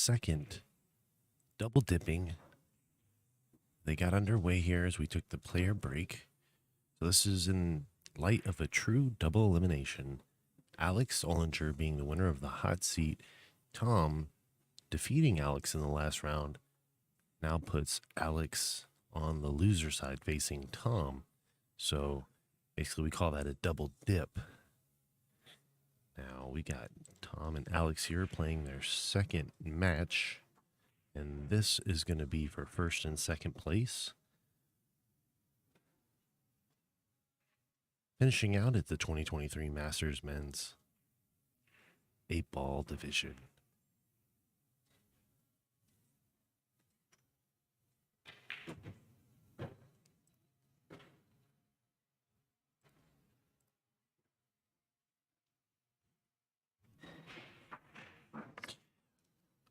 second double dipping. They got underway here as we took the player break. So this is in light of a true double elimination. Alex Olinger being the winner of the hot seat. Tom defeating Alex in the last round now puts Alex on the loser side facing Tom. So basically we call that a double dip. Now we got Tom and Alex here playing their second match. And this is going to be for first and second place. Finishing out at the 2023 Masters Men's 8-ball division.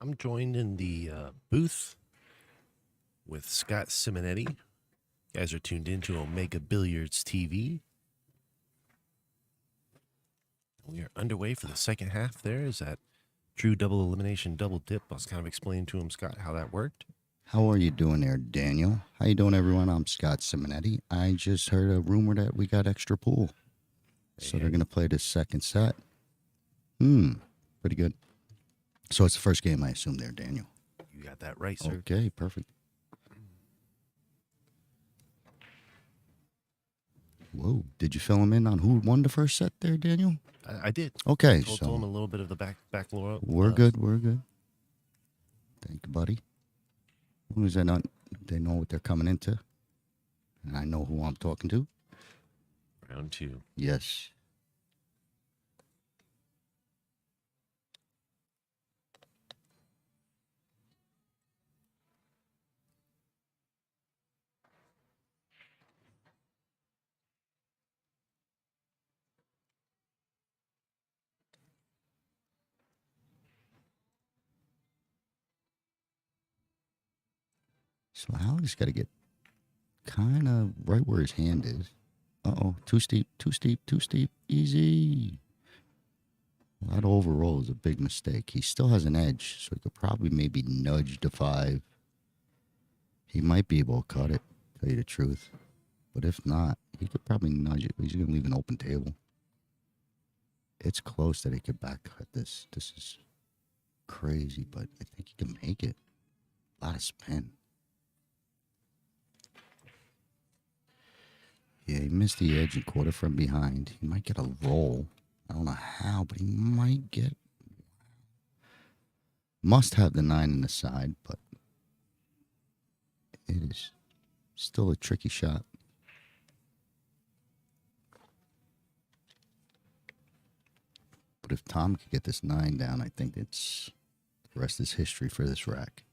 I'm joined in the booth with Scott Simonetti. You guys are tuned into Omega Billiards TV. We are underway for the second half there. Is that true double elimination, double dip? I was kind of explaining to him, Scott, how that worked. How are you doing there, Daniel? How you doing, everyone? I'm Scott Simonetti. I just heard a rumor that we got extra pool. So they're going to play the second set. Pretty good. So it's the first game, I assume, there, Daniel. You got that right, sir. Okay, perfect. Whoa, did you fill him in on who won the first set there, Daniel? I did. Okay, told him a little bit of the back lore. We're good. Thank you, buddy. Who is that? They know what they're coming into, and I know who I'm talking to. Round two. Yes. So Alex got to get kind of right where his hand is. Uh-oh, too steep. Easy. That overroll is a big mistake. He still has an edge, so he could probably maybe nudge the 5. He might be able to cut it, tell you the truth. But if not, he could probably nudge it. He's going to leave an open table. It's close that he could back cut this. This is crazy, but I think he can make it. A lot of spin. Yeah, he missed the edge and caught it from behind. He might get a roll. I don't know how, but he might get... Must have the 9 in the side, but it is still a tricky shot. But if Tom could get this 9 down, I think it's... The rest is history for this rack.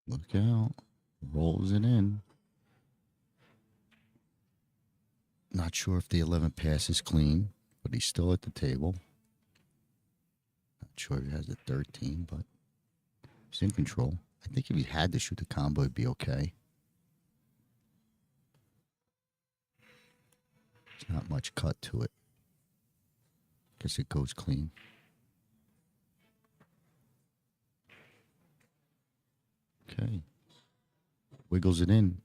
Look out. Rolls it in. Not sure if the 11 pass is clean, but he's still at the table. Not sure if he has the 13, but he's in control. I think if he had to shoot the combo, it'd be okay. There's not much cut to it. Guess it goes clean. Okay. Wiggles it in.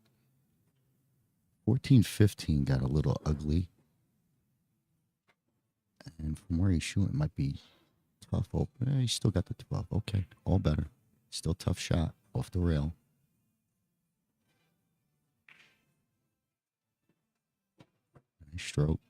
14-15 got a little ugly. And from where he's shooting, it might be tough open. He's still got the 12. Okay, all better. Still tough shot off the rail. Nice stroke.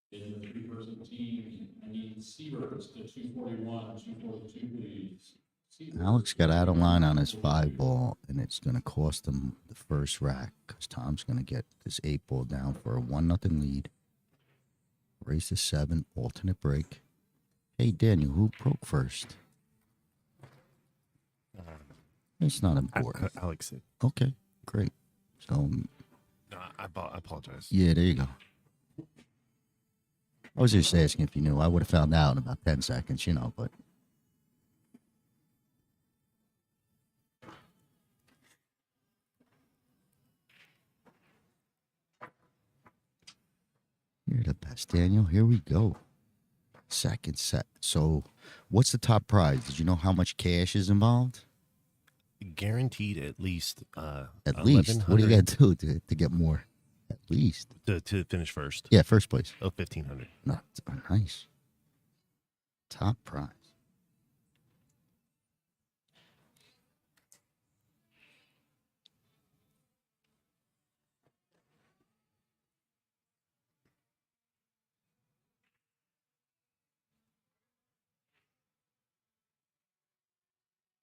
In the three-person team, I need Seavers to 241, 242, please. Alex got out of line on his 5-ball, and it's going to cost him the first rack because Tom's going to get this 8-ball down for a 1-0 lead. Race to 7, alternate break. Hey, Daniel, who broke first? It's not important. Alex. Okay, great. So, No, I apologize. yeah, there you go. I was just asking if you knew. I would have found out in about 10 seconds, but. You're the best, Daniel. Here we go. Second set. So, what's the top prize? Did you know how much cash is involved? Guaranteed at least. At least. What do you got to do to get more? At least. To finish first. Yeah, first place. Oh, 1,500. Not nice. Top prize.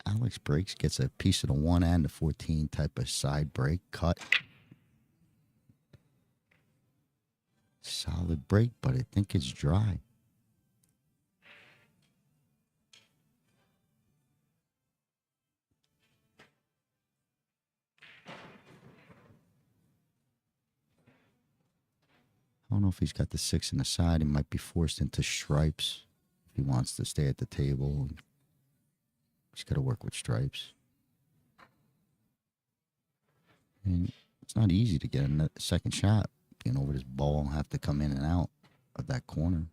Alex breaks, gets a piece of the 1 and the 14 type of side break cut. Solid break, but I think it's dry. I don't know if he's got the 6 in the side. He might be forced into stripes if he wants to stay at the table. He's got to work with stripes. And it's not easy to get a second shot. Over this ball, have to come in and out of that corner.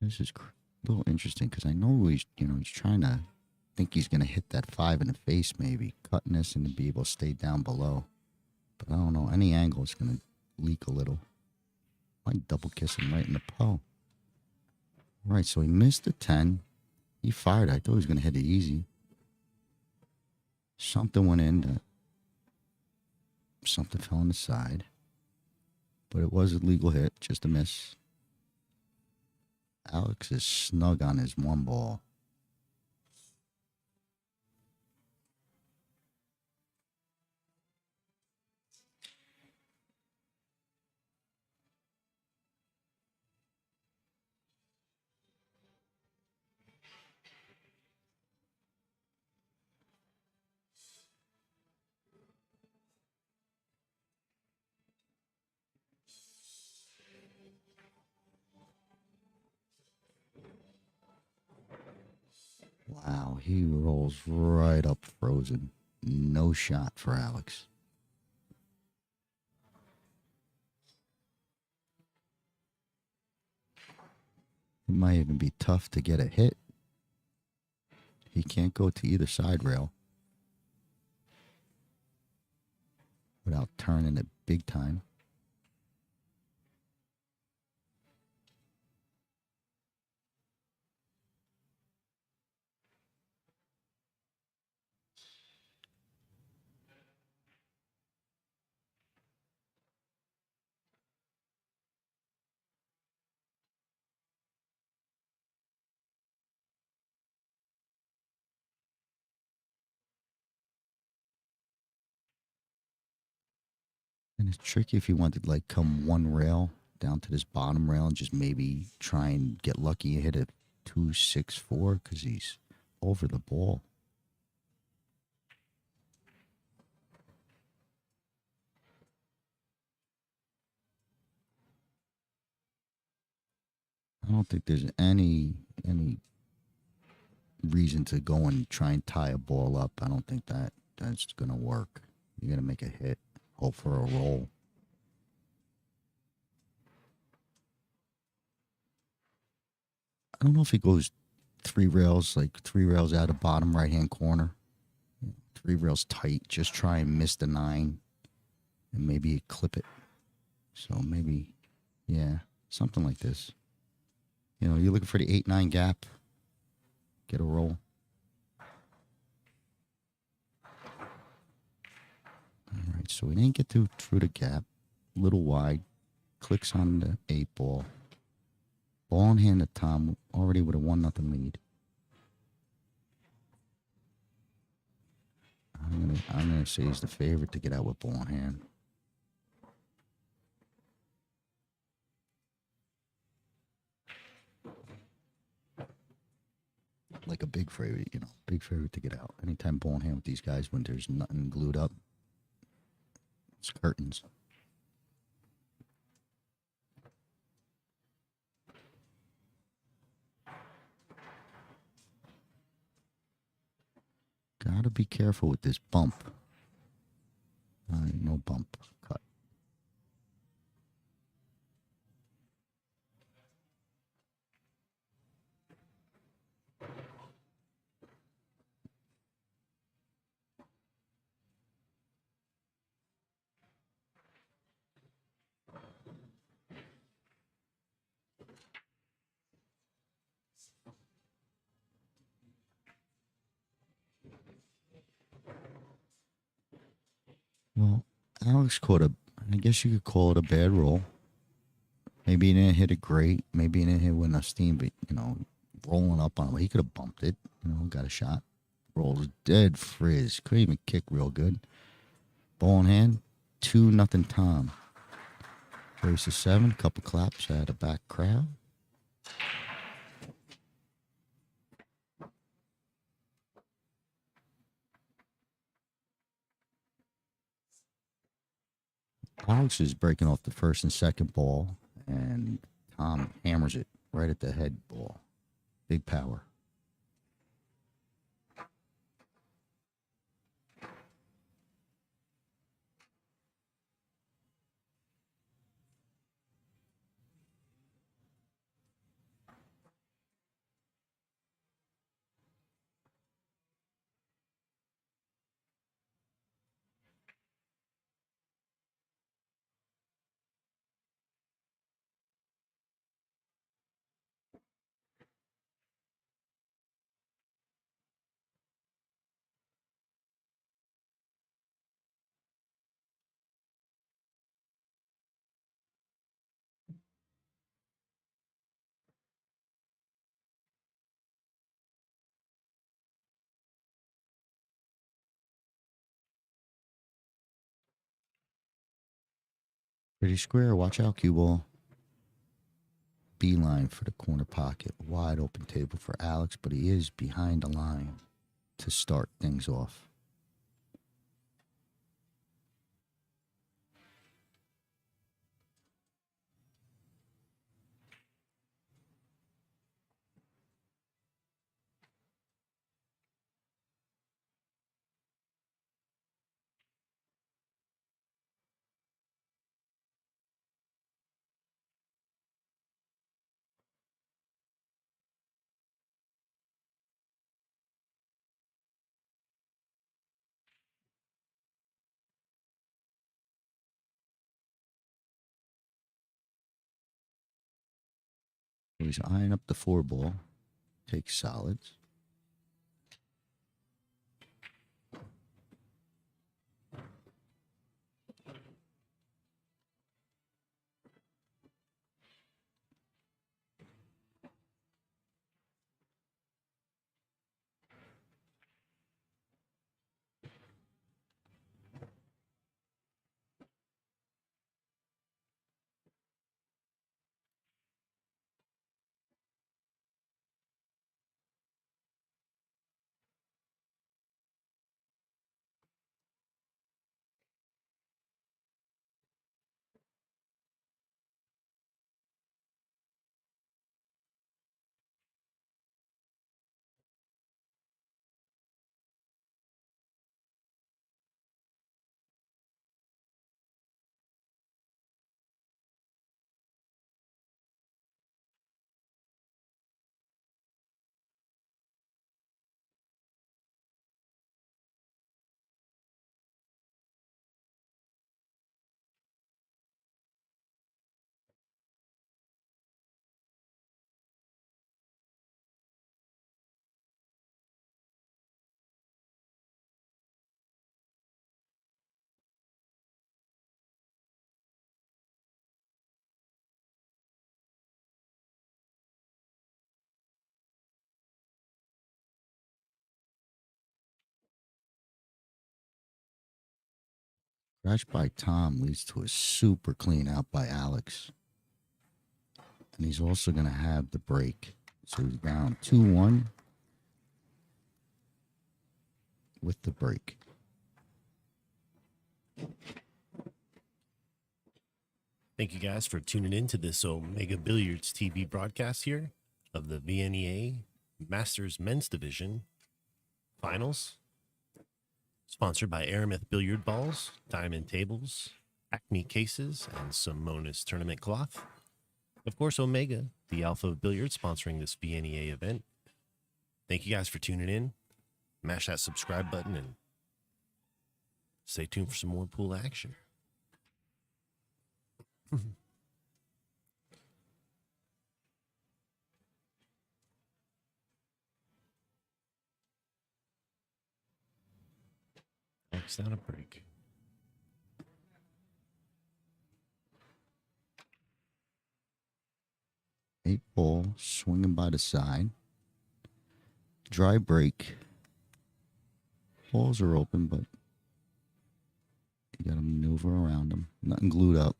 This is a little interesting because I know he's trying to think he's going to hit that 5 in the face, maybe cutting this and to be able to stay down below. But I don't know. Any angle is going to leak a little. Might double kiss him right in the po. Right, so he missed the 10. He fired. I thought he was going to hit it easy. Something went in. Something fell on the side. But it was a legal hit, just a miss. Alex is snug on his 1 ball. Wow, he rolls right up frozen. No shot for Alex. It might even be tough to get a hit. He can't go to either side rail without turning it big time. And it's tricky if you wanted to come 1 rail down to this bottom rail and just maybe try and get lucky and hit a 2-6-4 because he's over the ball. I don't think there's any reason to go and try and tie a ball up. I don't think that's gonna work. You're gonna make a hit, hope for a roll. I don't know if he goes 3 rails, like 3 rails out of bottom right hand corner. 3 rails tight. Just try and miss the 9, and maybe clip it. So maybe, yeah, something like this. You know, you're looking for the 8-9 gap. Get a roll. All right, so we didn't get through the gap. A little wide. Clicks on the 8 ball. Ball in hand to Tom, already with a 1-0 lead. I'm gonna say he's the favorite to get out with ball in hand. Like a big favorite, you know, big favorite to get out. Anytime ball in hand with these guys when there's nothing glued up, it's curtains. Gotta be careful with this bump. All right, no bump. Cut. Well, Alex caught I guess you could call it a bad roll. Maybe he didn't hit it great. Maybe he didn't hit it with enough steam, but, you know, rolling up on him, he could have bumped it, you know, got a shot. Rolls dead frizz. Couldn't even kick real good. Ball in hand, 2-0 Tom. Race of 7, couple claps at a back crowd. Alex is breaking off the first and second ball, and Tom hammers it right at the head ball. Big power. Pretty square. Watch out, cue ball. Beeline for the corner pocket. Wide open table for Alex, but he is behind the line to start things off. So he's eyeing up the 4 ball. Takes solids. Scratch by Tom leads to a super clean out by Alex. And he's also going to have the break. So he's down 2-1 with the break. Thank you guys for tuning in to this Omega Billiards TV broadcast here of the VNEA Masters Men's Division Finals. Sponsored by Aramith Billiard Balls, Diamond Tables, Acme Cases, and Simonis Tournament Cloth. Of course, Omega, the Alpha of Billiards, sponsoring this VNEA event. Thank you guys for tuning in. Mash that subscribe button and stay tuned for some more pool action. Next down a break. Eight ball, swinging by the side. Dry break. Balls are open, but you got to maneuver around them. Nothing glued up.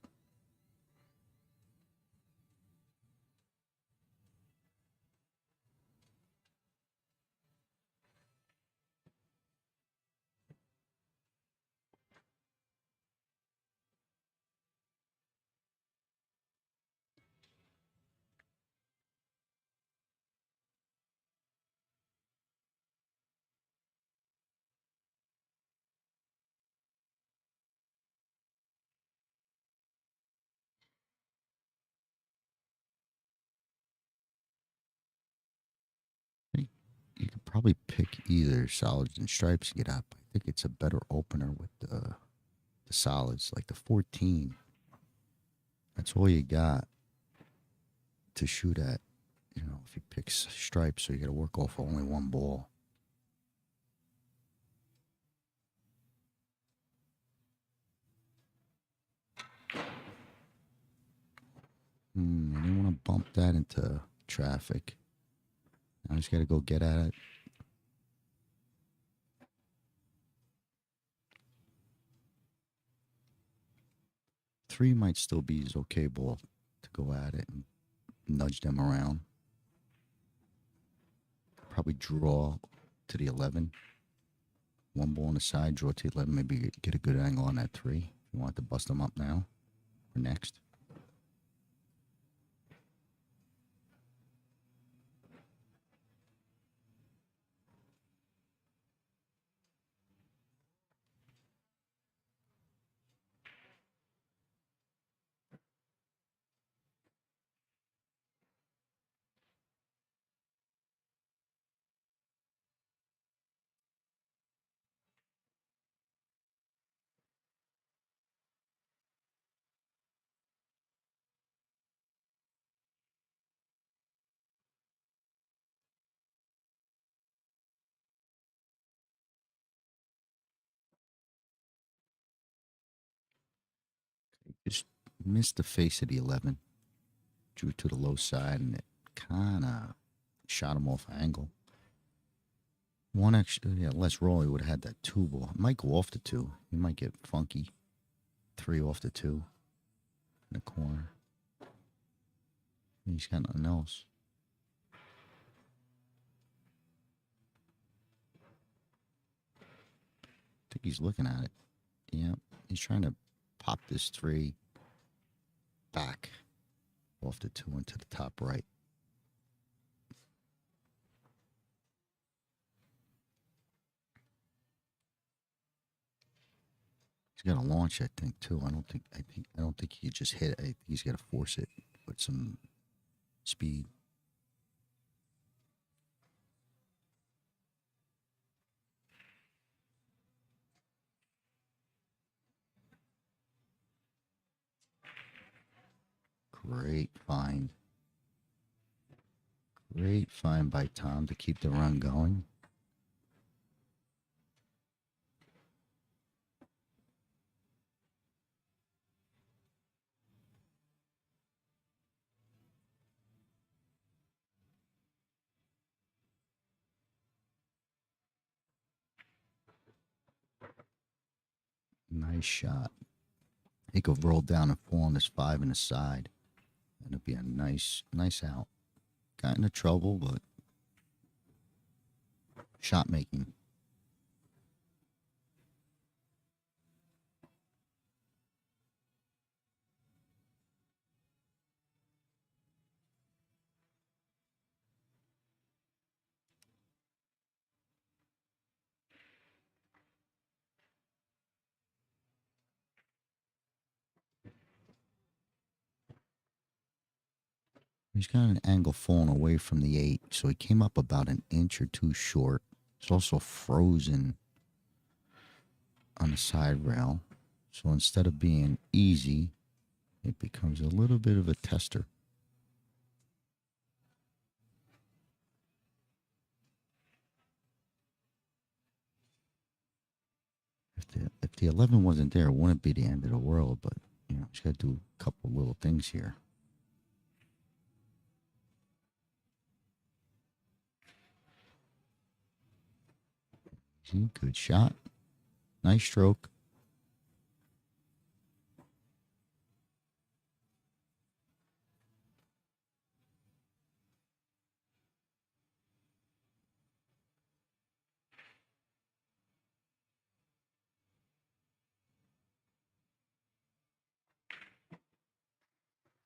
You could probably pick either solids and stripes to get up. I think it's a better opener with the solids, like the 14. That's all you got to shoot at. You know, if you pick stripes, so you got to work off only one ball. I didn't want to bump that into traffic. I just got to go get at it. Three might still be his okay ball to go at it and nudge them around. Probably draw to the 11. One ball on the side, draw to the 11. Maybe get a good angle on that 3. If you want to bust them up now or next. Just missed the face of the 11. Drew to the low side, and it kind of shot him off angle. One extra, less roll, he would have had that 2 ball. It might go off the 2. He might get funky. 3 off the 2 in the corner. He's got nothing else. I think he's looking at it. Yeah, he's trying to pop this 3 back off the 2 into the top right. He's got to launch, I think, too. I don't think he just hit it. I think he's got to force it with some speed. Great find. Great find by Tom to keep the run going. Nice Nice shot. He could roll down and fall on his 5 in the side. And it'd be a nice out. Got into trouble, but shot making. He's got an angle falling away from the 8, so he came up about an inch or two short. It's also frozen on the side rail. So instead of being easy, it becomes a little bit of a tester. If the 11 wasn't there, it wouldn't be the end of the world, but you know, he's got to do a couple little things here. Good shot. Nice stroke.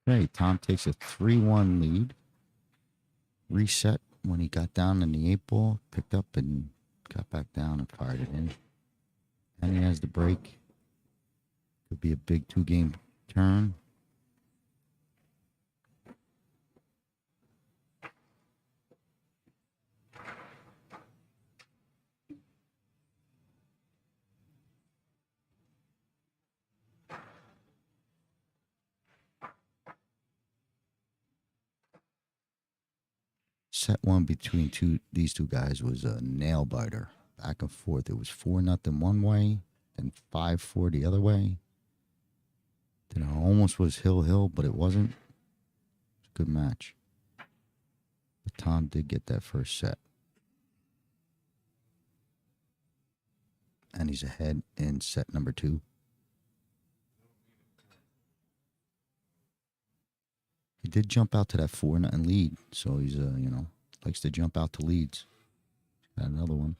Okay, Tom takes a 3-1 lead. Reset when he got down in the 8 ball, picked up and got back down and fired it in. And he has the break. Could be a big 2-game turn. Set 1 between these two guys was a nail biter. Back and forth. It was 4-0 one way, then 5-4 the other way. Then it almost was hill, but it wasn't. It was a good match. But Tom did get that first set. And he's ahead in set number 2. He did jump out to that 4-0 lead, so he's likes to jump out to leads. Got another one.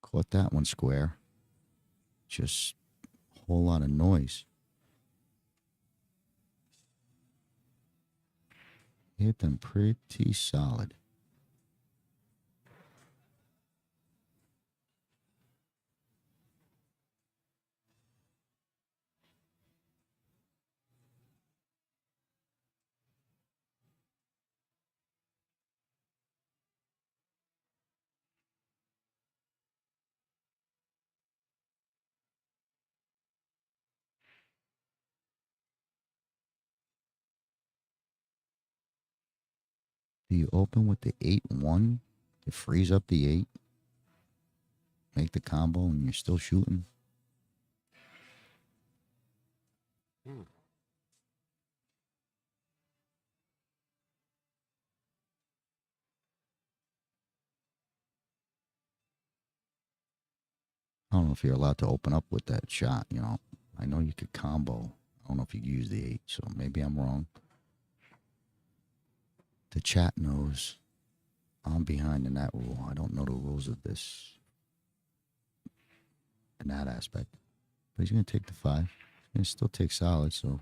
Caught that one square. Just a whole lot of noise. Hit them pretty solid. Do you open with the 8-1 to freeze up the 8, make the combo, and you're still shooting? I don't know if you're allowed to open up with that shot, you know. I know you could combo. I don't know if you could use the 8, so maybe I'm wrong. The chat knows I'm behind in that rule. I don't know the rules of this in that aspect. But he's going to take the 5. He's going to still take solid, so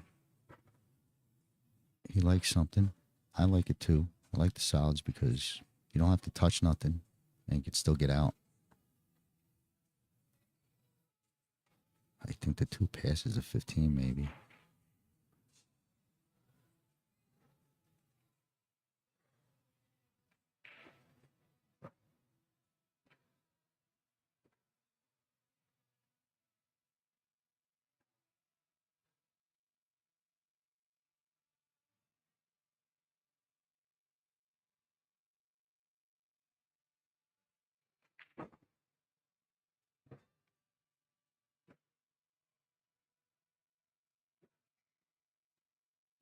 he likes something. I like it too. I like the solids because you don't have to touch nothing and you can still get out. I think the 2 passes of 15 maybe.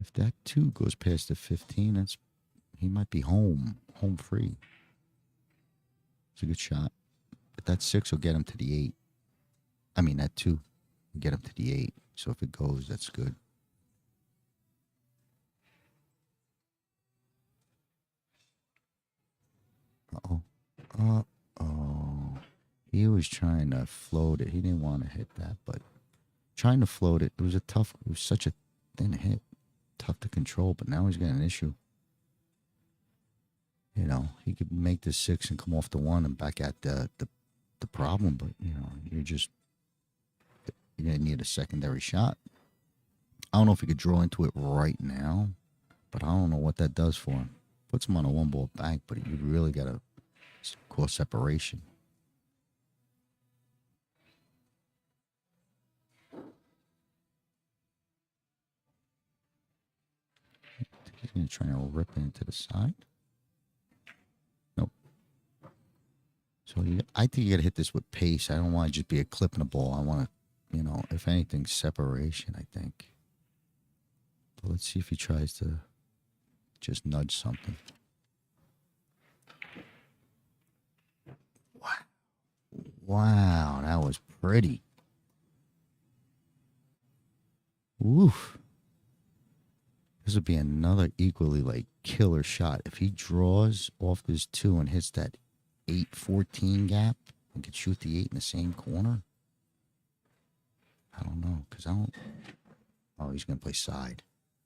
If that 2 goes past the 15, he might be home free. It's a good shot. But that 6 will get him to the 8. I mean, that 2 will get him to the 8. So if it goes, that's good. Uh-oh. Uh-oh. He was trying to float it. He didn't want to hit that, but trying to float it, it was such a thin hit. Tough to control, but now he's got an issue. You know, he could make the 6 and come off the 1 and back at the problem, but, you know, you're going to need a secondary shot. I don't know if he could draw into it right now, but I don't know what that does for him. Puts him on a 1-ball bank, but you really got to cause separation. He's going to try to rip it into the side. Nope. So I think you got to hit this with pace. I don't want to just be a clip in the ball. I want to, you know, if anything, separation, I think. But let's see if he tries to just nudge something. Wow, that was pretty. Woof. This would be another equally, like, killer shot. If he draws off this 2 and hits that 8-14 gap and could shoot the 8 in the same corner. I don't know, because I don't... Oh, he's going to play side.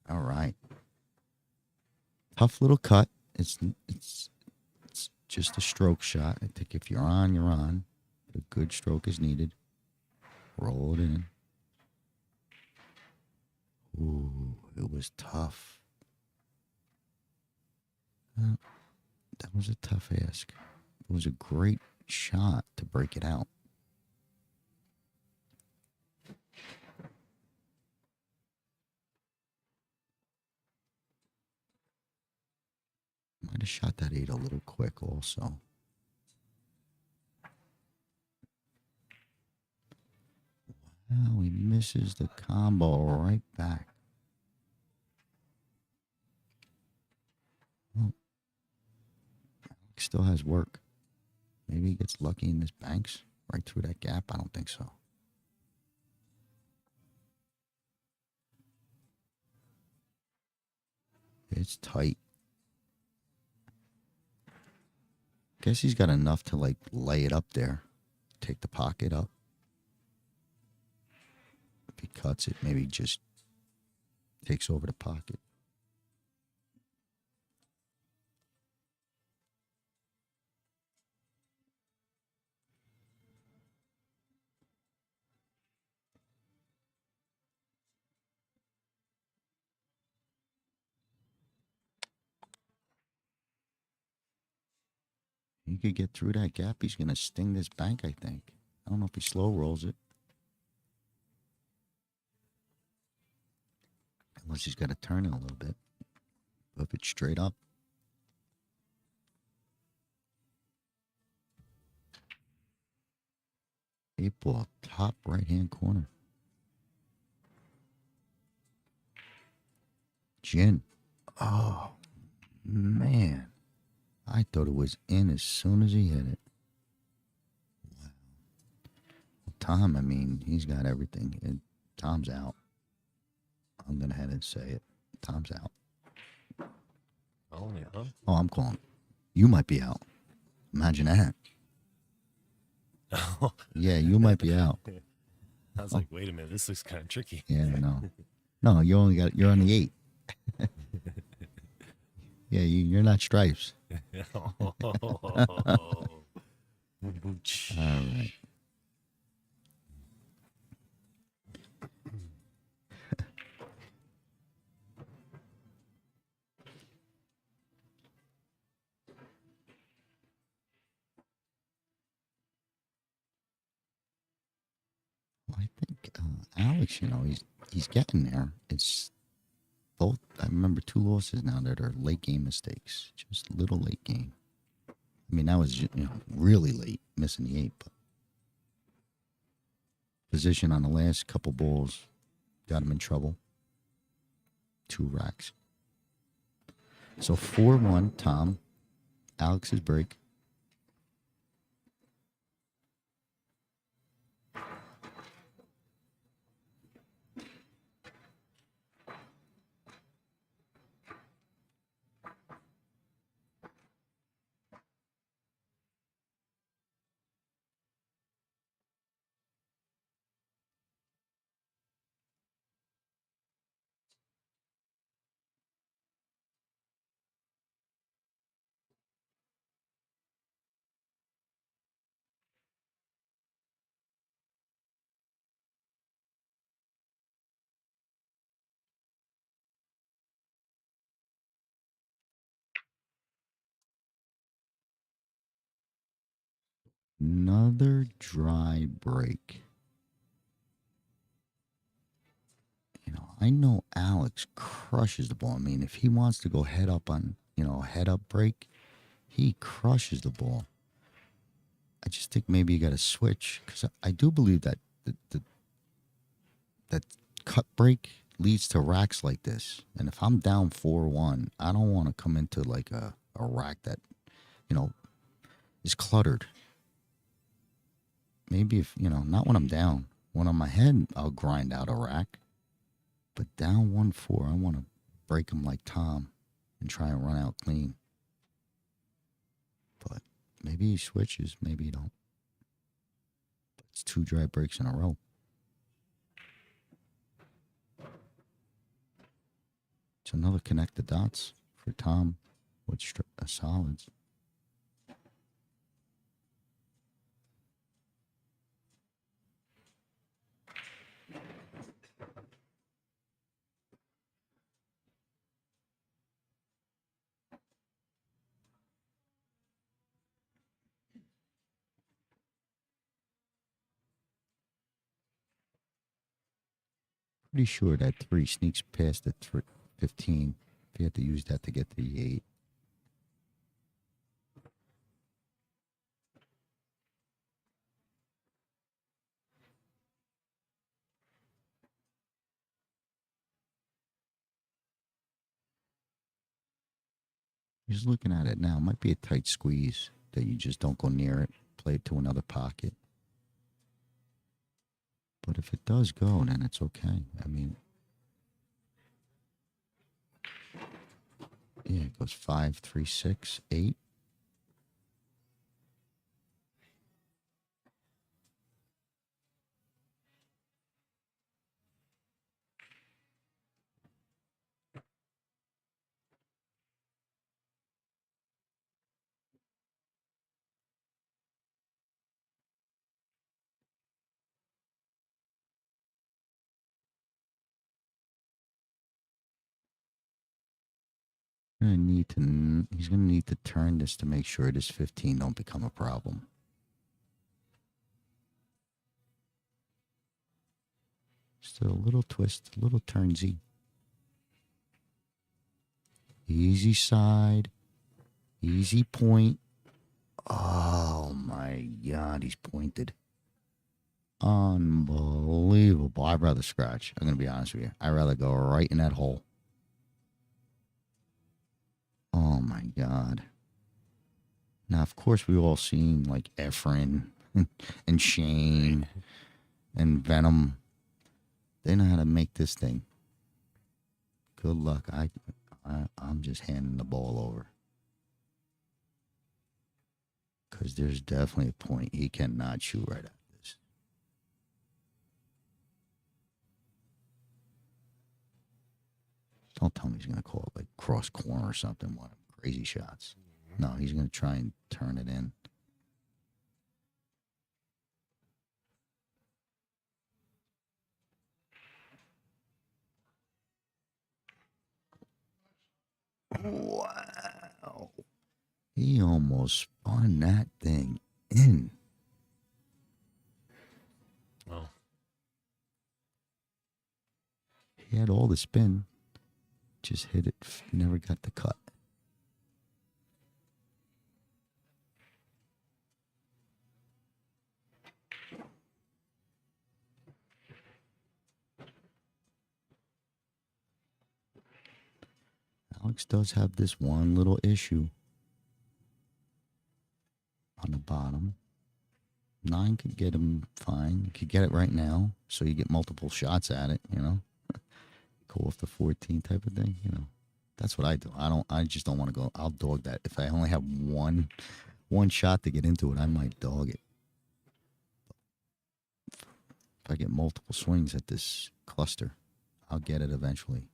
All right. Tough little cut. It's just a stroke shot. I think if you're on, you're on. But a good stroke is needed. Roll it in. Ooh, it was tough. That was a tough ask. It was a great shot to break it out. Might have shot that 8 a little quick also. Wow, he misses the combo right back. Oh. Alex still has work. Maybe he gets lucky in his banks right through that gap. I don't think so. It's tight. Guess he's got enough to, like, lay it up there. Take the pocket up. If he cuts it, maybe just takes over the pocket. He could get through that gap. He's going to sting this bank, I think. I don't know if he slow rolls it. Unless he's got to turn it a little bit. But if it's straight up. Eight ball, top right-hand corner. Gin. Oh, man. I thought it was in as soon as he hit it. Wow. Well, Tom, I mean, he's got everything. Tom's out. I'm going to head and say it. Tom's out. Oh, yeah. Oh, I'm calling. You might be out. Imagine that. Yeah, you might be out. I was like, wait a minute, this looks kind of tricky. Yeah, no. No, you're on the 8. Yeah, you're not stripes. All right. Well, I think Alex, you know, he's getting there. It's both. I remember 2 losses now that are late game mistakes, just little late game. I mean, that was, you know, really late, missing the 8, but position on the last couple balls got him in trouble. 2 racks. So 4-1, Tom. Alex's break. Another dry break. You know Alex crushes the ball. I mean, if he wants to go head up on, head up break, he crushes the ball. I just think maybe you got to switch, because I do believe that that cut break leads to racks like this. And if I'm down 4-1, I don't want to come into like a rack that, is cluttered. Maybe if, not when I'm down. When I'm ahead, I'll grind out a rack. But down 1-4, I want to break him like Tom and try and run out clean. But maybe he switches, maybe he don't. But it's 2 dry breaks in a row. It's another connect the dots for Tom with solids. Pretty sure that 3 sneaks past the 15. If you had to use that to get the 8. Just looking at it now, it might be a tight squeeze that you just don't go near it, play it to another pocket. But if it does go, then it's okay. I mean, yeah, it goes 5, 3, 6, 8. He's gonna need to turn this to make sure this 15 don't become a problem. Just a little twist, a little turnsy. Easy side, easy point. Oh my God, he's pointed. Unbelievable. I'd rather scratch. I'm gonna be honest with you. I'd rather go right in that hole. Oh my God. Now, of course, we've all seen like Efren and Shane and Venom. They know how to make this thing. Good luck. I'm just handing the ball over. Because there's definitely a point he cannot shoot right at this. Don't tell me he's going to call it like cross corner or something. One of them crazy shots. No, he's going to try and turn it in. Wow. He almost spun that thing in. Oh. He had all the spin. Just hit it. Never got the cut. Alex does have this one little issue on the bottom. 9 could get him fine. You could get it right now, so you get multiple shots at it, you know. Go off the 14 type of thing, you know. That's what I do. I just don't want to go. I'll dog that. If I only have one shot to get into it, I might dog it. If I get multiple swings at this cluster, I'll get it eventually.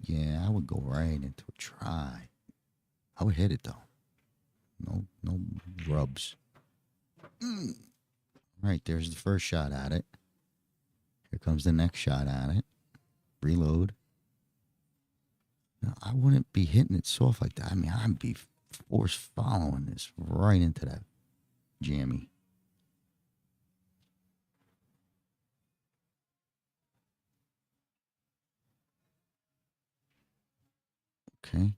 Yeah, I would go right into a try. I would hit it though. No rubs. Right, there's the first shot at it. Here comes the next shot at it. Reload. Now, I wouldn't be hitting it soft like that. I mean, I'd be force following this right into that jammy. Okay.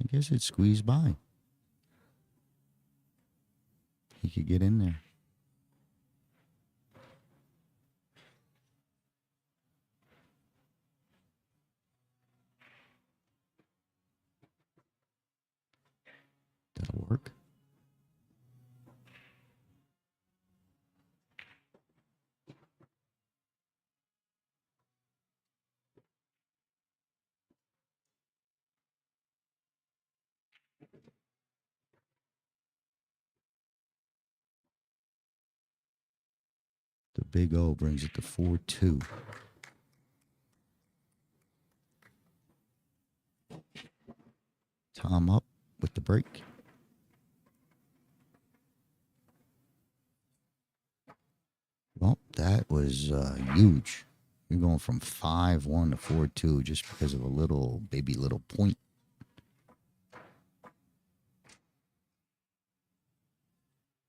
I guess it squeezed by. He could get in there. That'll work. The big O brings it to 4-2. Tom up with the break. Well, that was huge. You're going from 5-1 to 4-2 just because of a little point.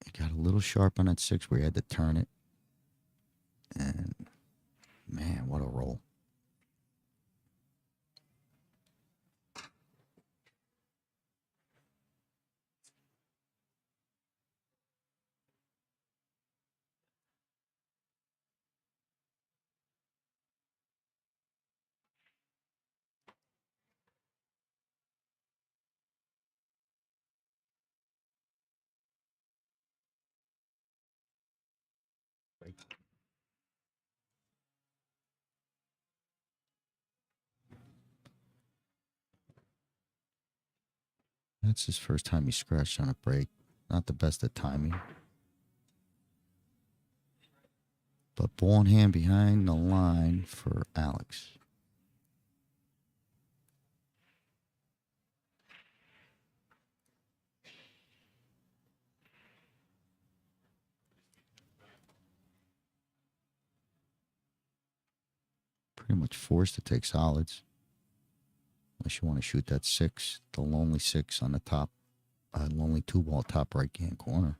It got a little sharp on that 6 where you had to turn it. And, man, what a roll. That's his first time he scratched on a break. Not the best at timing. But ball in hand behind the line for Alex. Pretty much forced to take solids. Unless you want to shoot that 6, the lonely 6 on the top, lonely 2-ball top right-hand corner.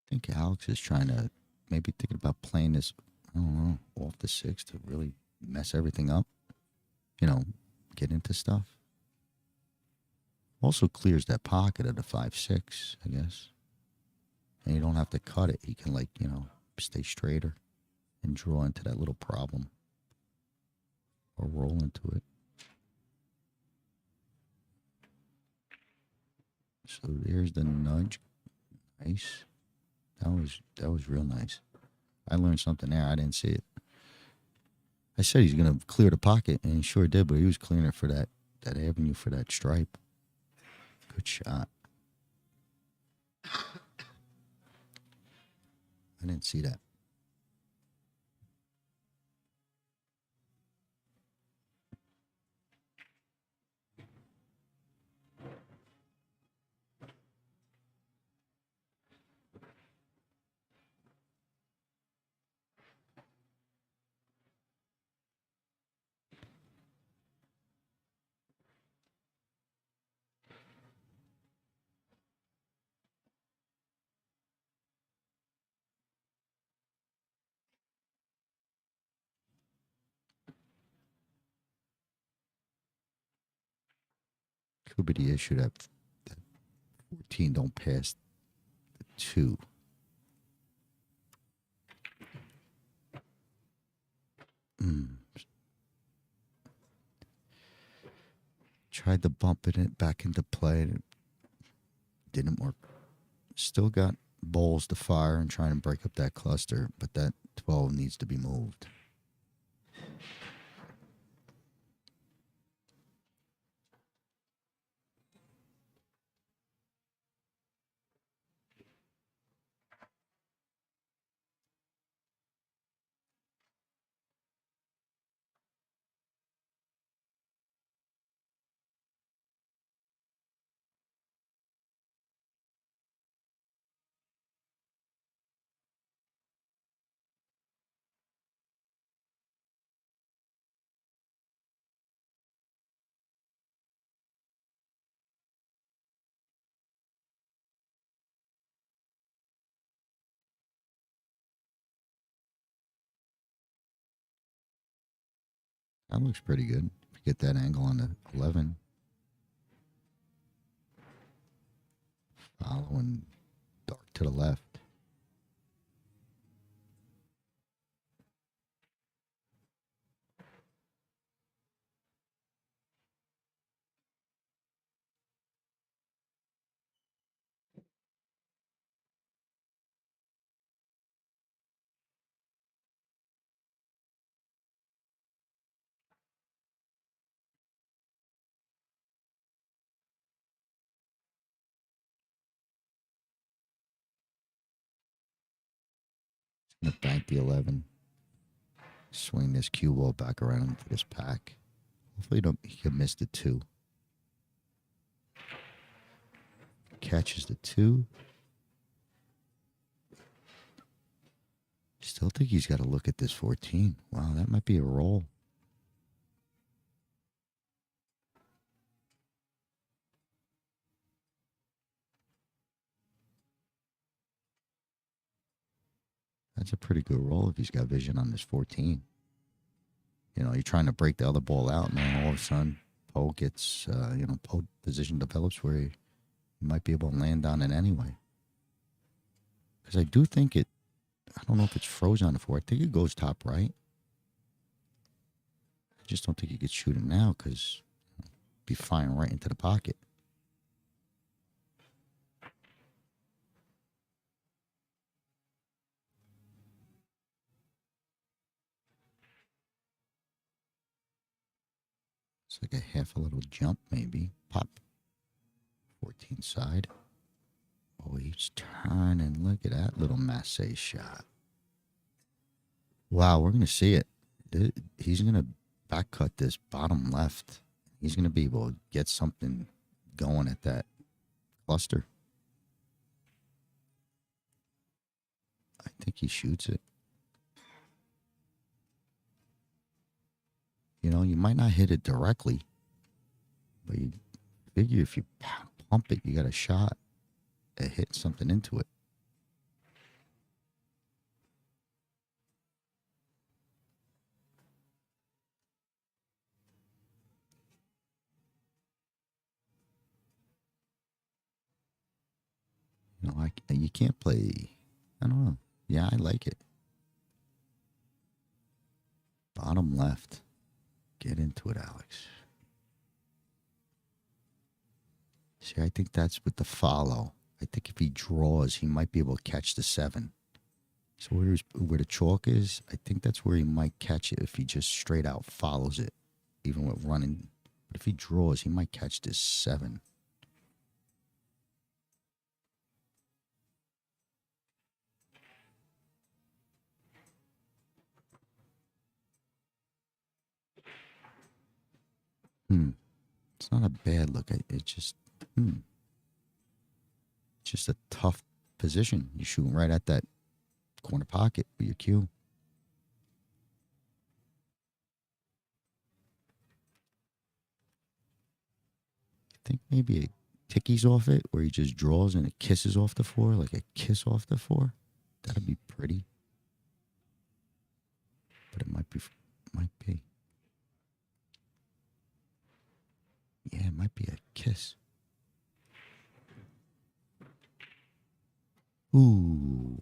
I think Alex is trying to, maybe thinking about playing this, I don't know, off the 6 to really mess everything up. You know, get into stuff. Also clears that pocket of the 5-6, I guess. And you don't have to cut it. He can, like, you know, stay straighter and draw into that little problem. Or roll into it. So there's the nudge. Nice. That was real nice. I learned something there. I didn't see it. I said he's going to clear the pocket, and he sure did, but he was clearing it for that avenue for that stripe. Good shot. I didn't see that. Could be the issue that 14 don't pass the 2. Tried to bump it back into play. And it didn't work. Still got balls to fire and trying to break up that cluster, but that 12 needs to be moved. That looks pretty good. If you get that angle on the 11. Following dark to the left. Gonna bank the 11. Swing this cue ball back around into this pack. Hopefully he can miss the 2. Catches the 2. Still think he's got to look at this 14. Wow, that might be a roll. That's a pretty good roll if he's got vision on this 14. You know, you're trying to break the other ball out, and then all of a sudden, Poe gets, Poe position develops where he might be able to land on it anyway. Because I do think I don't know if it's frozen on the 4. I think it goes top right. I just don't think you could shoot it now because it'd be firing right into the pocket. It's like a half a little jump, maybe. Pop. 14 side. Oh, he's turning. Look at that little Massey shot. Wow, we're going to see it. He's going to back cut this bottom left. He's going to be able to get something going at that cluster. I think he shoots it. You know, you might not hit it directly, but you figure if you pump it, you got a shot at hitting something into it. You know, you can't play. I don't know. Yeah, I like it. Bottom left. Get into it, Alex. See, I think that's with the follow. I think if he draws, he might be able to catch the 7. So where the chalk is, I think that's where he might catch it if he just straight out follows it, even with running. But if he draws, he might catch this 7. It's not a bad look. It's just, it's just a tough position. You're shooting right at that corner pocket with your cue. I think maybe it tickies off it, where he just draws and it kisses off the 4, like a kiss off the 4. That'd be pretty. But it might be. Yeah, it might be a kiss. Ooh.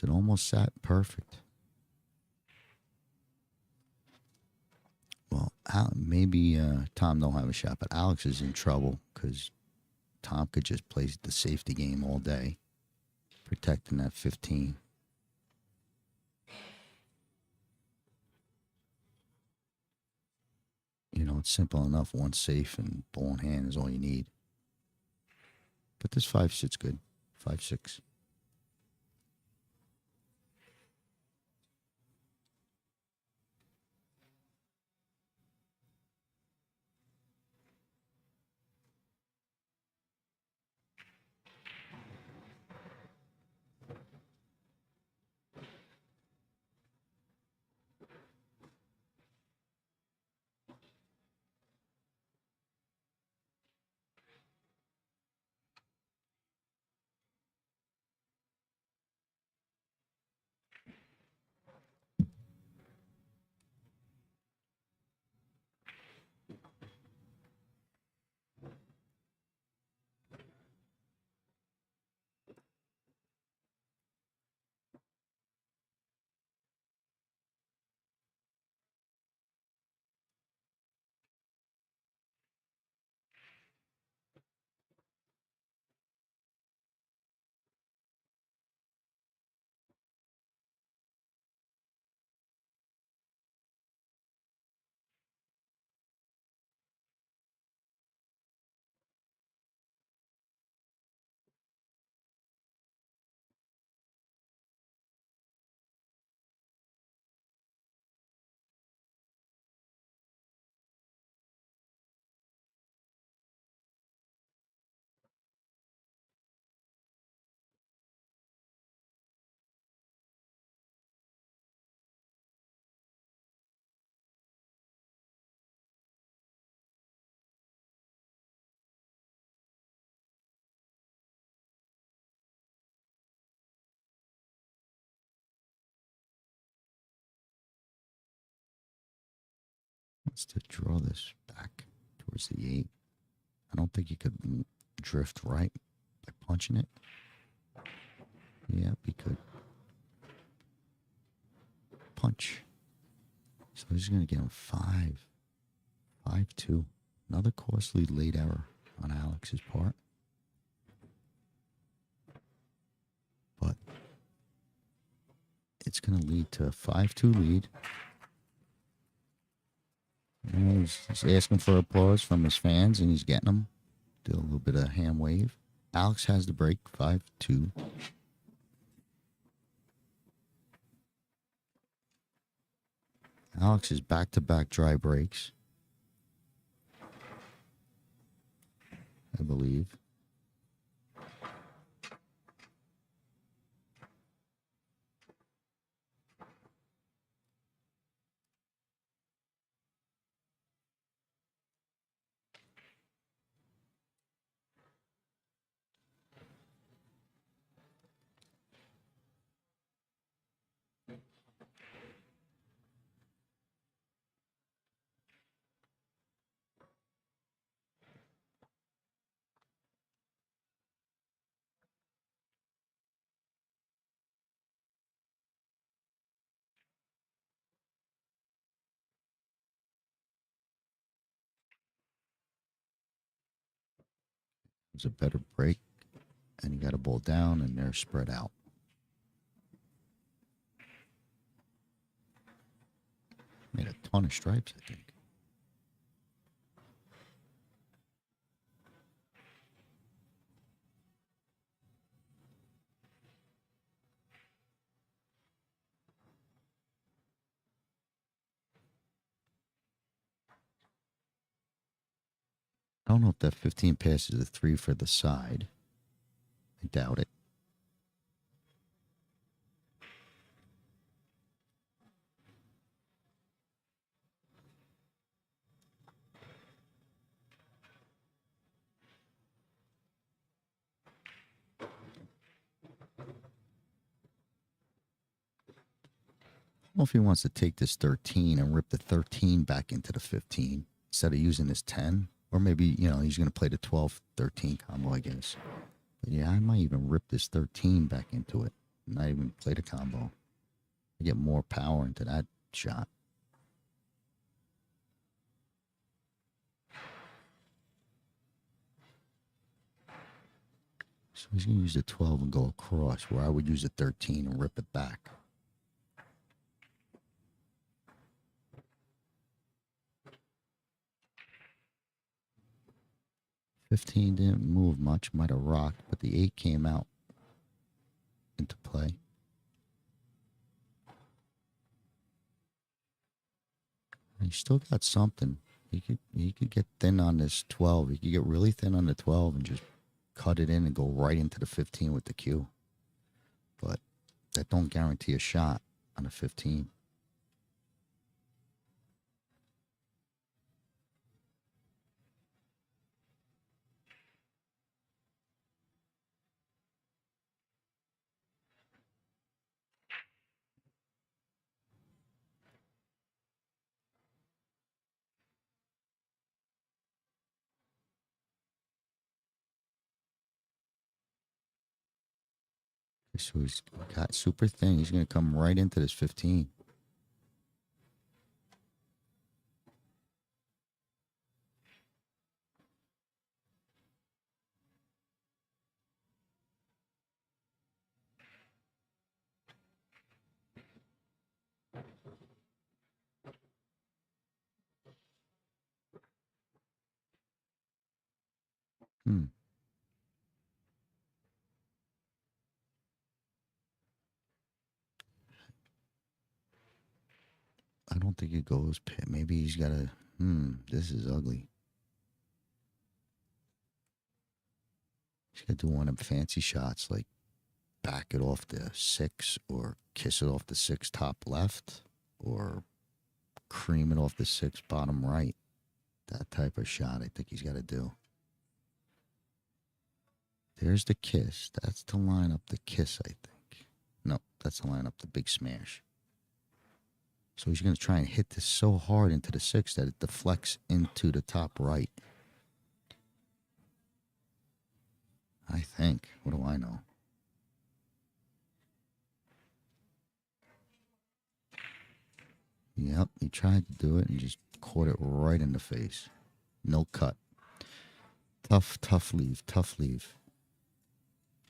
It almost sat perfect. Well, maybe Tom don't have a shot, but Alex is in trouble because Tom could just play the safety game all day, protecting that 15. You know, it's simple enough. One safe and ball in hand is all you need. But this 5 sits good. 5-6. Let's to draw this back towards the 8. I don't think you could drift right by punching it. Yeah, we could. Punch. So he's going to get him 5. 5-2. Another costly late error on Alex's part. But it's going to lead to a 5-2 lead. And he's asking for applause from his fans, and he's getting them. Do a little bit of hand wave. Alex has the break, 5-2. Alex is back-to-back dry breaks, I believe. It was a better break, and he got a ball down, and they're spread out. Made a ton of stripes, I think. I don't know if that 15 passes a 3 for the side. I doubt it. I don't know if he wants to take this 13 and rip the 13 back into the 15. instead of using his 10. Or maybe, you know, he's going to play the 12-13 combo, I guess. But yeah, I might even rip this 13 back into it. Not even play the combo. I get more power into that shot. So he's going to use the 12 and go across, where I would use the 13 and rip it back. $15 didn't move much, might have rocked, but the 8 came out into play. He still got something. He could get thin on this 12. He could get really thin on the 12 and just cut it in and go right into the 15 with the cue. But that don't guarantee a shot on a 15. So he's got super thin. He's going to come right into this 15. I don't think it goes pit. Maybe he's got a, this is ugly. He's got to do one of them fancy shots, like back it off the 6 or kiss it off the 6 top left or cream it off the 6 bottom right. That type of shot I think he's got to do. There's the kiss. That's to line up the kiss, I think. No, that's to line up the big smash. So he's going to try and hit this so hard into the 6 that it deflects into the top right. I think. What do I know? Yep, he tried to do it and just caught it right in the face. No cut. Tough leave, tough leave.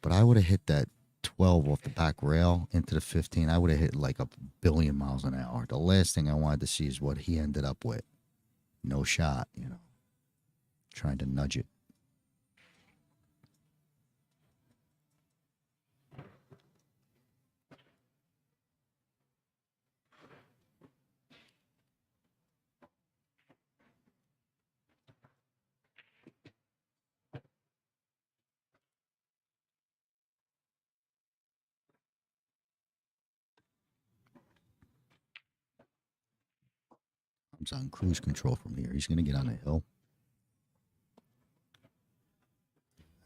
But I would have hit that 12 off the back rail into the 15. I would have hit like a billion miles an hour. The last thing I wanted to see is what he ended up with. No shot, you know. Trying to nudge it. He's on cruise control from here. He's going to get on the hill.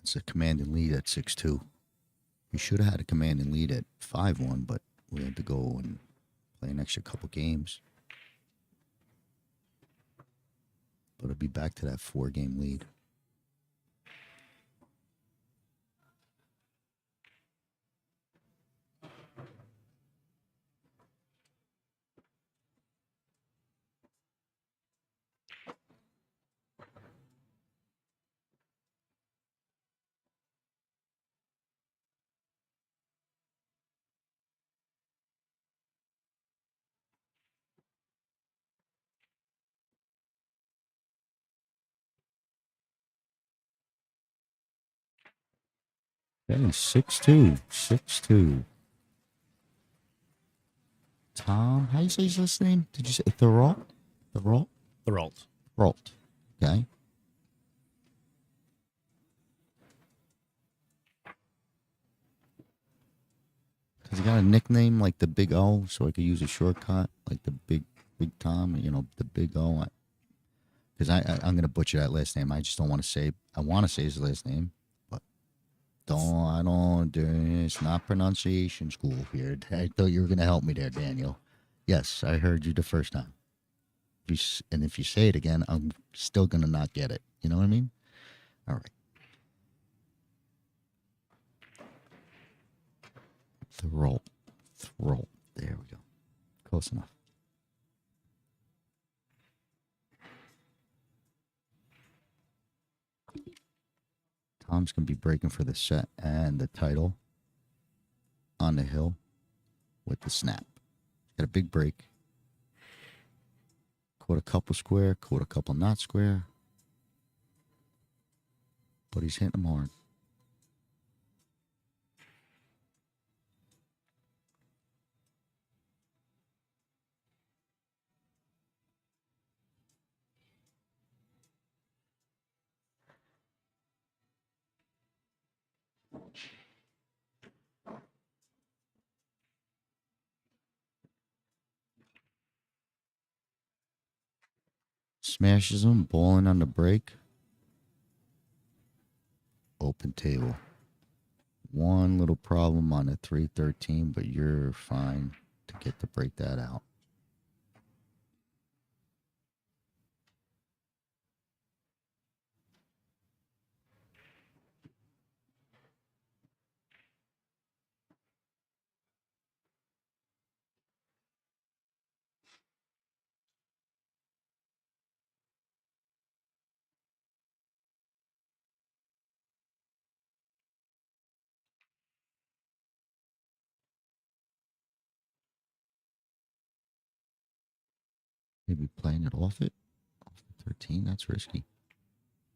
It's a commanding lead at 6-2. We should have had a commanding lead at 5-1, but we had to go and play an extra couple games. But it'll be back to that 4-game lead. Okay, 6-2. 6-2. Tom, how do you say his last name? Did you say Theriault? Theriault? Theriault. Theriault. Okay. Has he got a nickname like the Big O, so I could use a shortcut like the Big Tom? You know, the Big O. Because I'm gonna butcher that last name. I just don't want to say. I want to say his last name, but I don't. It's not pronunciation school here. I thought you were gonna help me there, Daniel. Yes, I heard you the first time. If you say it again, I'm Still going to not get it. You know what I mean? All right. Theriault. Theriault. There we go. Close enough. Tom's going to be breaking for the set and the title on the hill with the snap. Got a big break. Caught a couple square, caught a couple not square. But he's hitting them hard. Smashes him, balling on the break. Open table. One little problem on the 313, but you're fine to get to break that out. Maybe playing it off the 13. That's risky.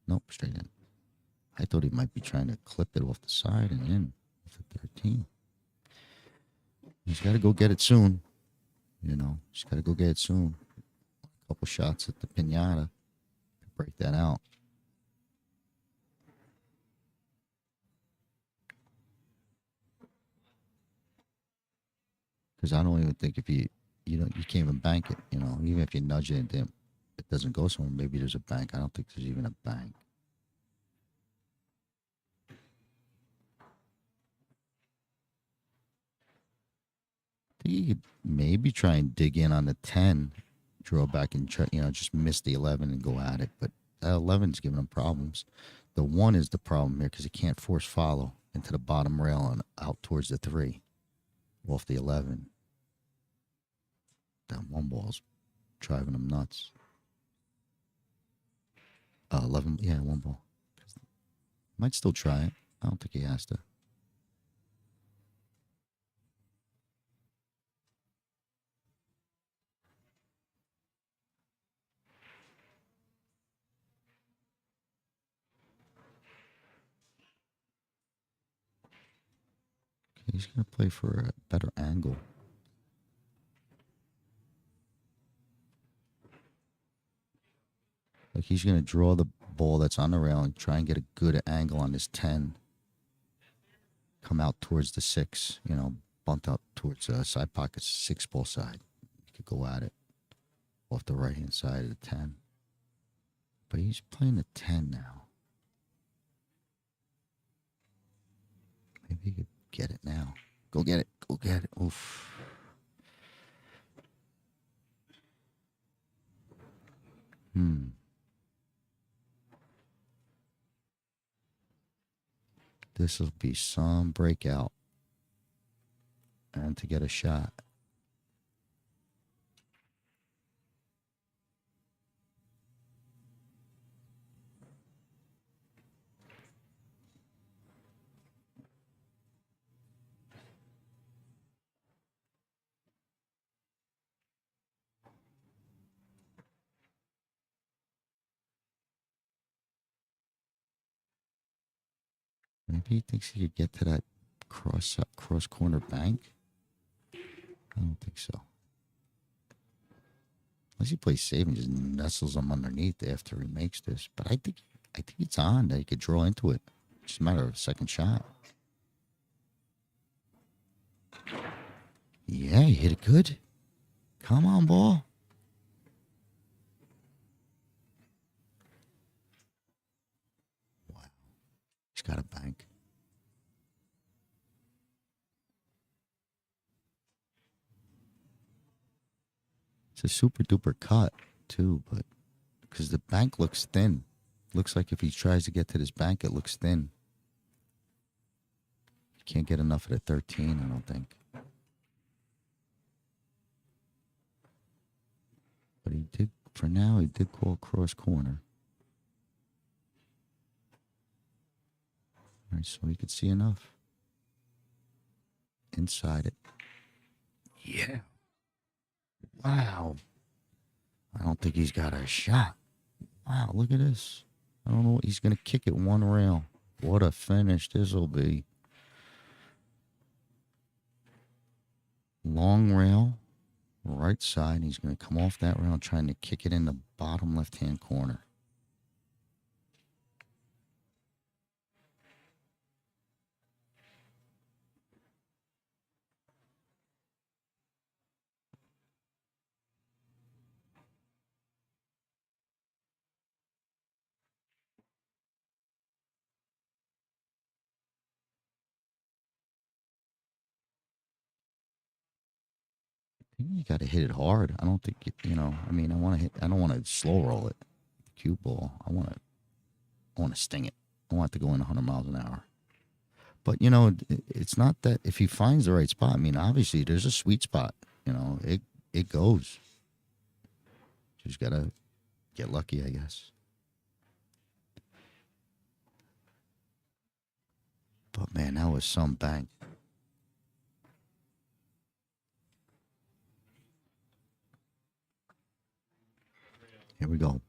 Nope, straight in. I thought he might be trying to clip it off the side and in off the 13. He's got to go get it soon. You know, just got to go get it soon. A couple shots at the pinata to break that out. Because I don't even think if you can't even bank it. You know, even if you nudge it and it doesn't go somewhere, maybe there's a bank. I don't think there's even a bank. I think you could maybe try and dig in on the 10, draw back and try, just miss the 11 and go at it. But that 11's giving him problems. The 1 is the problem here because he can't force follow into the bottom rail and out towards the 3 off the 11. That 1 ball's driving him nuts. 11, yeah, 1 ball. Might still try it. I don't think he has to. Okay, he's going to play for a better angle. Like he's going to draw the ball that's on the rail and try and get a good angle on this 10. Come out towards the 6, bunt out towards side pocket 6 ball side. You could go at it off the right hand side of the 10. But he's playing the 10 now. Maybe he could get it now. Go get it. Go get it. Oof. This will be some breakout. And to get a shot. Maybe he thinks he could get to that cross corner bank. I don't think so. Unless he plays safe and just nestles him underneath after he makes this. But I think it's on that he could draw into it. It's just a matter of a second shot. Yeah, you hit it good. Come on, ball. Wow. He's got a bank. It's a super duper cut, too, but because the bank looks thin. Looks like if he tries to get to this bank, it looks thin. Can't get enough of the 13, I don't think. But he did, for now, he did call cross corner. All right, so he could see enough. Inside it. Yeah. Wow. I don't think he's got a shot. Wow, look at this. I don't know. He's going to kick it one rail. What a finish this will be. Long rail, right side. He's going to come off that rail trying to kick it in the bottom left-hand corner. I think you got to hit it hard. I don't think, you know, I mean, I don't want to slow roll it. Cue ball. I want to sting it. I want it to go in 100 miles an hour. But, you know, it's not that if he finds the right spot. I mean, obviously, there's a sweet spot. You know, it goes. Just got to get lucky, I guess. But, man, that was some bank. Here we go.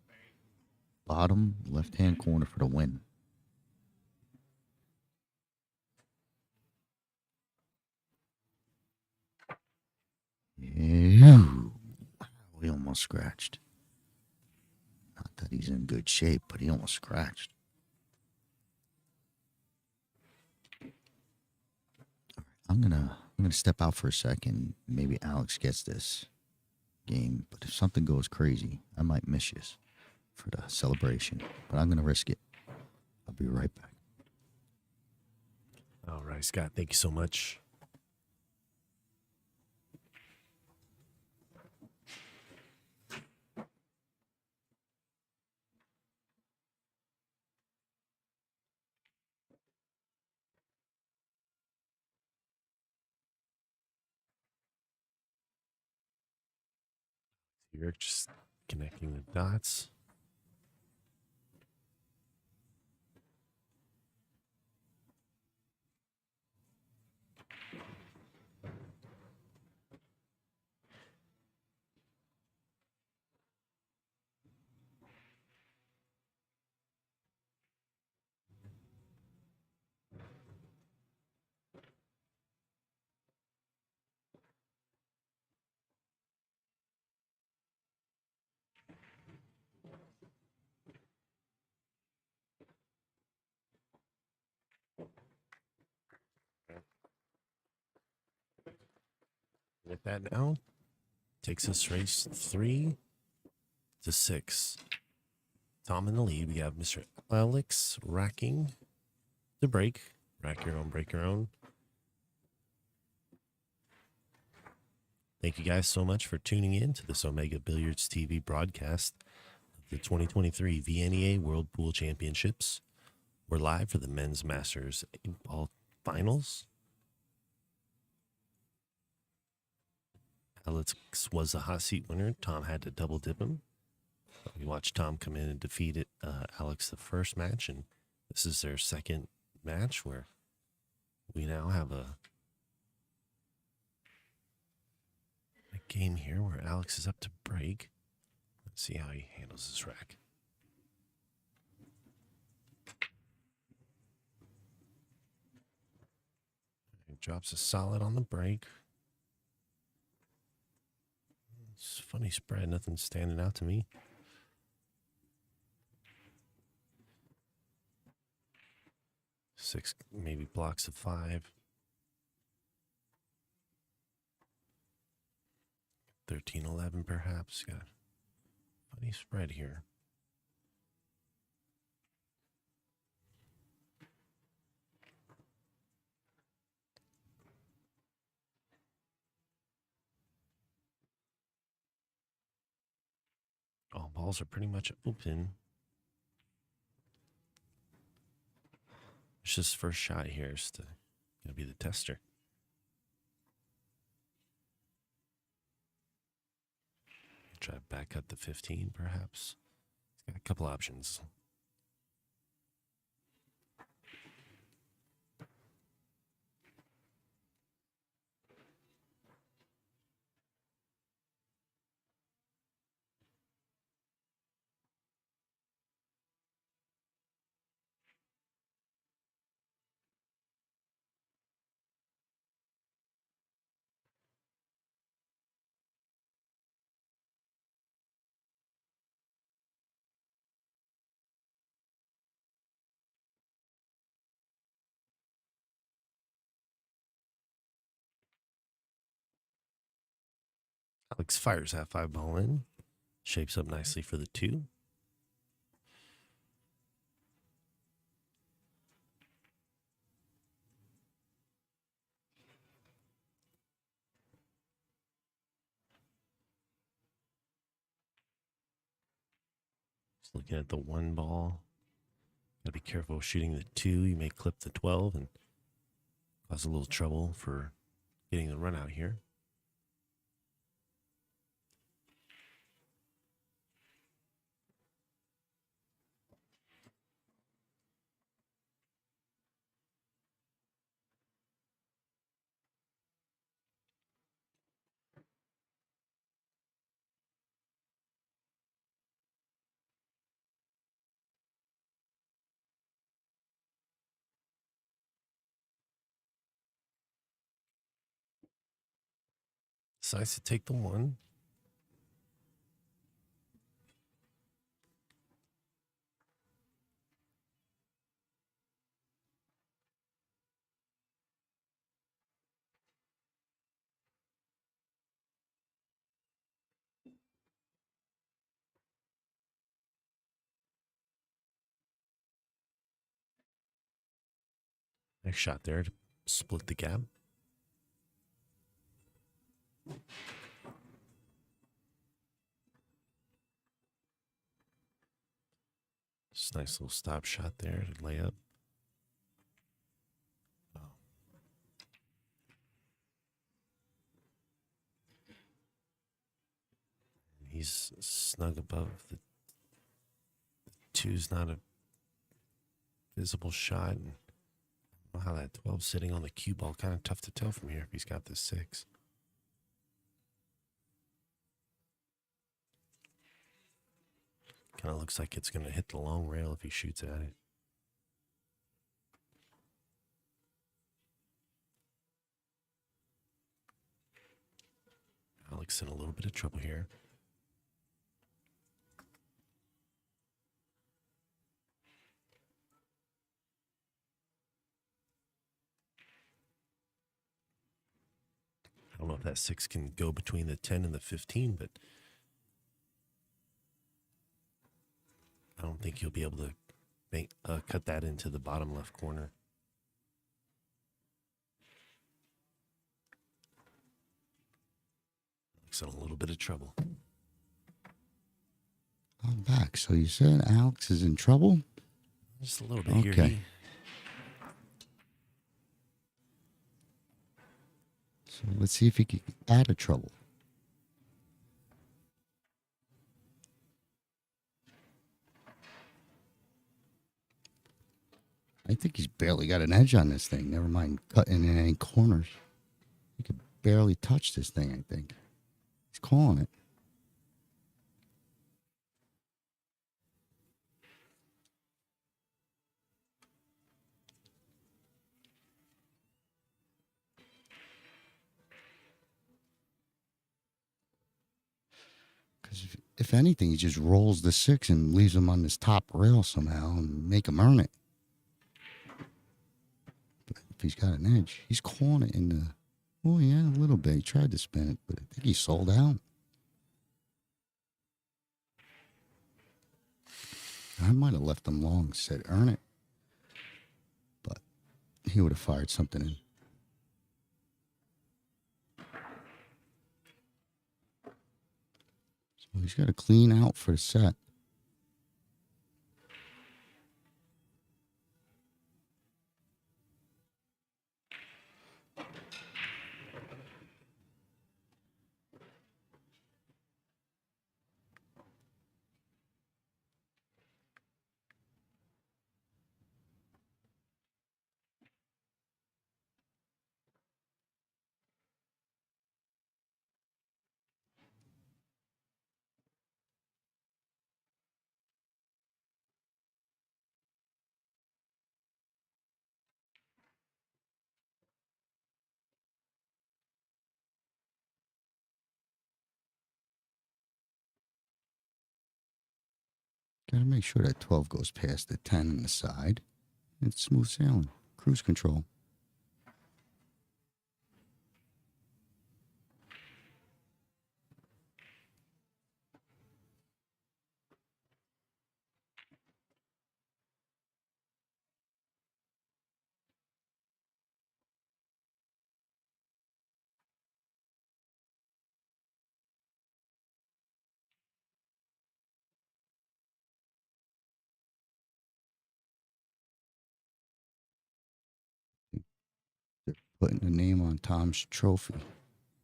Bottom left-hand corner for the win. Ew. He almost scratched. Not that he's in good shape, but he almost scratched. I'm gonna step out for a second. Maybe Alex gets this game, but if something goes crazy, I might miss you for the celebration. But I'm gonna risk it. I'll be right back. All right, Scott. Thank you so much. You're just connecting the dots. With that now, takes us race 3 to 6. Tom in the lead. We have Mr. Alex racking the break. Rack your own, break your own. Thank you guys so much for tuning in to this Omega Billiards TV broadcast of the 2023 VNEA World Pool Championships. We're live for the Men's Masters 8-ball finals. Alex was the hot seat winner. Tom had to double dip him. We watched Tom come in and defeat Alex the first match, and this is their second match where we now have a game here where Alex is up to break. Let's see how he handles this rack. He drops a solid on the break. It's a funny spread, nothing standing out to me. Six, maybe blocks of 5. 13-11 perhaps. Got a funny spread here. All balls are pretty much open. It's just first shot here is gonna be the tester. Try to back cut the 15, perhaps. He's got a couple options. Alex fires that 5 ball in. Shapes up nicely for the 2. Just looking at the 1 ball. Gotta be careful shooting the 2. You may clip the 12 and cause a little trouble for getting the run out here. Decides to take the 1. Nice shot there to split the gap. Just nice little stop shot there to lay up. Oh. He's snug above the 2's not a visible shot. And I don't know how that 12 sitting on the cue ball, kind of tough to tell from here if he's got the 6. Kind of looks like it's going to hit the long rail if he shoots at it. Alex in a little bit of trouble here. I don't know if that 6 can go between the 10 and the 15, but I don't think he'll be able to cut that into the bottom left corner. Alex in a little bit of trouble. I'm back. So you said Alex is in trouble? Just a little bit here. Okay. So let's see if he can get out of trouble. I think he's barely got an edge on this thing. Never mind cutting in any corners. He could barely touch this thing, I think. He's calling it. Because if anything, he just rolls the 6 and leaves him on this top rail somehow and make him earn it. But if he's got an edge, he's calling it in the... Oh, yeah, a little bit. He tried to spin it, but I think he sold out. I might have left him long, said earn it. But he would have fired something in. Well, he's got to clean out for the set. Got to make sure that 12 goes past the 10 on the side. It's smooth sailing. Cruise control. They're putting the name on Tom's trophy.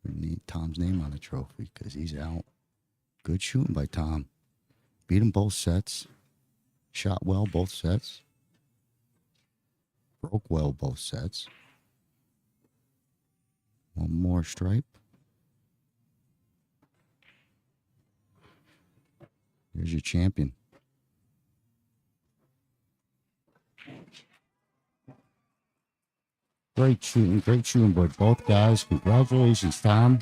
We need Tom's name on the trophy because he's out. Good shooting by Tom. Beat him both sets. Shot well both sets. Broke well both sets. One more stripe. There's your champion. Great shooting by both guys. Congratulations, Tom.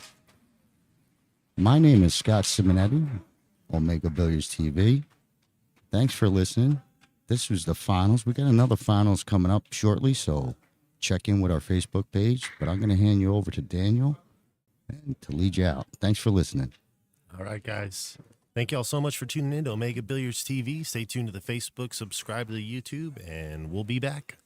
My name is Scott Simonetti, Omega Billiards TV. Thanks for listening. This was the finals. We got another finals coming up shortly, so check in with our Facebook page. But I'm going to hand you over to Daniel and to lead you out. Thanks for listening. All right, guys. Thank you all so much for tuning in to Omega Billiards TV. Stay tuned to the Facebook, subscribe to the YouTube, and we'll be back.